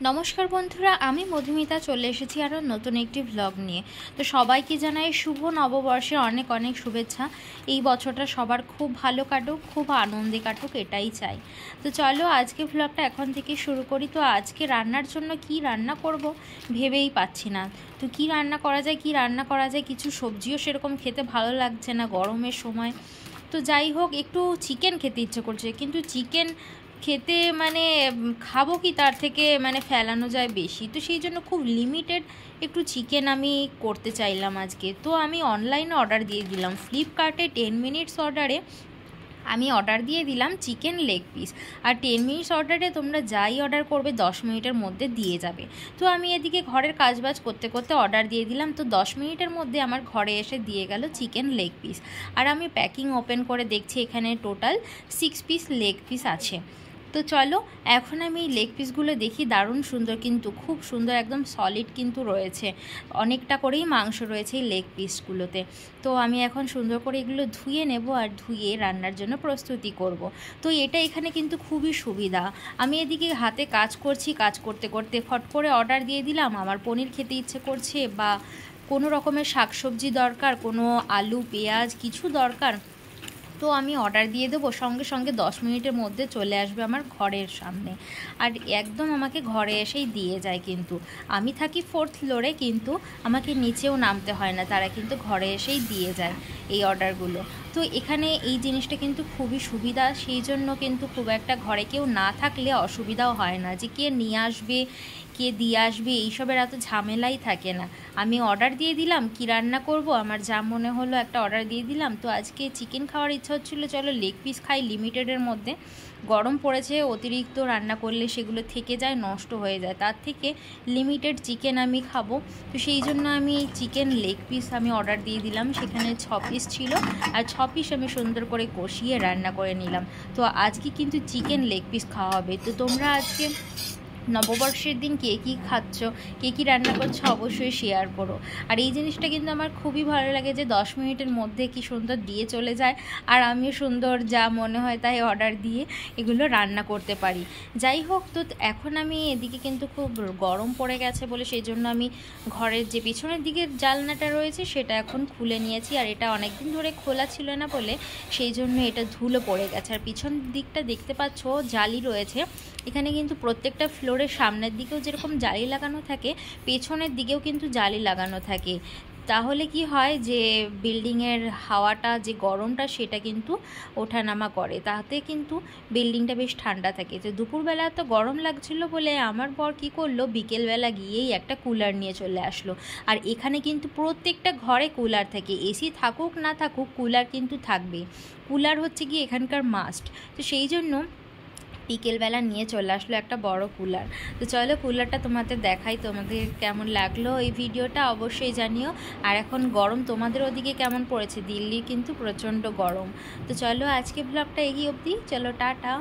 নমস্কার বন্ধুরা, আমি মধুমিতা চলে এসেছি আরও নতুন একটি ভ্লগ নিয়ে। তো সবাইকে জানাই শুভ নববর্ষের অনেক অনেক শুভেচ্ছা। এই বছরটা সবার খুব ভালো কাটুক, খুব আনন্দে কাটুক, এটাই চাই। তো চলো আজকে ভ্লগটা এখন থেকে শুরু করি। তো আজকে রান্নার জন্য কি রান্না করব ভেবেই পাচ্ছি না। তো কি রান্না করা যায়, কিছু সবজিও সেরকম খেতে ভালো লাগছে না গরমের সময়। তো যাই হোক, একটু চিকেন খেতে ইচ্ছে করছে, কিন্তু চিকেন খেতে খাবো কি, তার থেকে ফেলানো যায় বেশি। তো সেই জন্য খুব লিমিটেড একটু চিকেন আমি করতে চাইলাম আজকে। তো আমি অনলাইনে অর্ডার দিয়ে দিলাম, ফ্লিপকার্টে 10 মিনিটস অর্ডারে আমি অর্ডার দিয়ে দিলাম চিকেন লেগ পিস। আর 10 মিনিটস অর্ডারে তোমরা যাই অর্ডার করবে 10 মিনিটের মধ্যে দিয়ে যাবে। তো আমি এদিকে ঘরের কাজবাজ করতে করতে অর্ডার দিয়ে দিলাম। তো 10 মিনিটের মধ্যে আমার ঘরে এসে দিয়ে গেল চিকেন লেগ পিস। আর আমি প্যাকিং ওপেন করে দেখছি এখানে টোটাল 6 পিস লেগ পিস আছে। তো চলো এখন আমি এই লেগ পিসগুলো দেখি, দারুণ সুন্দর, কিন্তু খুব সুন্দর, একদম সলিড কিন্তু রয়েছে, অনেকটা করেই মাংস রয়েছে এই লেগ পিসগুলোতে। তো আমি এখন সুন্দর করে এগুলো ধুয়ে নেব আর ধুয়ে রান্নার জন্য প্রস্তুতি করব। তো এটা এখানে কিন্তু খুবই সুবিধা। আমি এদিকে হাতে কাজ করছি, কাজ করতে করতে ফট করে অর্ডার দিয়ে দিলাম। আমার পনির খেতে ইচ্ছে করছে বা কোনো রকমের শাকসবজি দরকার, কোনো আলু পেঁয়াজ কিছু দরকার, তো আমি অর্ডার দিয়ে দেবো, সঙ্গে সঙ্গে 10 মিনিটের মধ্যে চলে আসবে আমার ঘরের সামনে। আর একদম আমাকে ঘরে এসেই দিয়ে যায়। কিন্তু আমি থাকি 4th ফ্লোরে, কিন্তু আমাকে নিচেও নামতে হয় না, তারা কিন্তু ঘরে এসেই দিয়ে যায় এই অর্ডারগুলো। তো এখানে এই জিনিসটা কিন্তু খুবই সুবিধা, সেই জন্য কিন্তু খুব একটা ঘরে কেউ না থাকলে অসুবিধাও হয় না, যে কে নিয়ে আসবে কে দিয়ে আসবে এইসবের এত ঝামেলাই থাকে না। আমি অর্ডার দিয়ে দিলাম, কি রান্না করব আমার যা মনে হলো একটা অর্ডার দিয়ে দিলাম। তো আজকে চিকেন খাওয়ার ইচ্ছা হচ্ছিলো, চলো লেগ পিস খাই লিমিটেডের মধ্যে। গরম পড়েছে, অতিরিক্ত রান্না করলে সেগুলো থেকে যায়, নষ্ট হয়ে যায়, তার থেকে লিমিটেড চিকেন আমি খাবো। তো সেই জন্য আমি চিকেন লেগ পিস আমি অর্ডার দিয়ে দিলাম। সেখানে 6 পিস ছিল, আর 6 পিস আমি সুন্দর করে কষিয়ে রান্না করে নিলাম। তো আজকে কিন্তু চিকেন লেগ পিস খাওয়া হবে। তো তোমরা আজকে নববর্ষের দিন কে কী খাচ্ছ, কে কী রান্না করছো অবশ্যই শেয়ার করো। আর এই জিনিসটা কিন্তু আমার খুবই ভালো লাগে যে 10 মিনিটের মধ্যে কি সুন্দর দিয়ে চলে যায়, আর আমিও সুন্দর যা মনে হয় তাই অর্ডার দিয়ে এগুলো রান্না করতে পারি। যাই হোক, তো এখন আমি এদিকে কিন্তু খুব গরম পড়ে গেছে বলে সেই জন্য আমি ঘরের যে পিছনের দিকের জানলাটা রয়েছে সেটা এখন খুলে নিয়েছি। আর এটা অনেক দিন ধরে খোলা ছিল না বলে সেই জন্য এটা ধুলো পড়ে গেছে। আর পিছন দিকটা দেখতে পাচ্ছ জালি রয়েছে, এখানে কিন্তু প্রত্যেকটা ফ্লোরের সামনের দিকেও যেরকম জালি লাগানো থাকে, পেছনের দিকেও কিন্তু জালি লাগানো থাকে। তাহলে কি হয় যে বিল্ডিংয়ের হাওয়াটা, যে গরমটা, সেটা কিন্তু ওঠানামা করে, তাতে কিন্তু বিল্ডিংটা বেশ ঠান্ডা থাকে। তো দুপুরবেলা তো গরম লাগছিলো বলে আমার বর কী করলো, বিকেলবেলা গিয়েই একটা কুলার নিয়ে চলে আসলো। আর এখানে কিন্তু প্রত্যেকটা ঘরে কুলার থাকে, এসি থাকুক না থাকুক কুলার কিন্তু থাকবে। কুলার হচ্ছে কি এখানকার মাস্ট। তো সেই জন্য বিকেলবেলা নিয়ে চলে আসলো একটা বড় কুলার। তো চলো কুলারটা তোমাদের দেখাই, তোমাদের কেমন লাগলো এই ভিডিওটা অবশ্যই জানিও। আর এখন গরম তোমাদের ওদিকে কেমন পড়েছে, দিল্লি কিন্তু প্রচণ্ড গরম। তো চলো আজকে ব্লগটা এগিয়ে অবধি, চলো টাটা।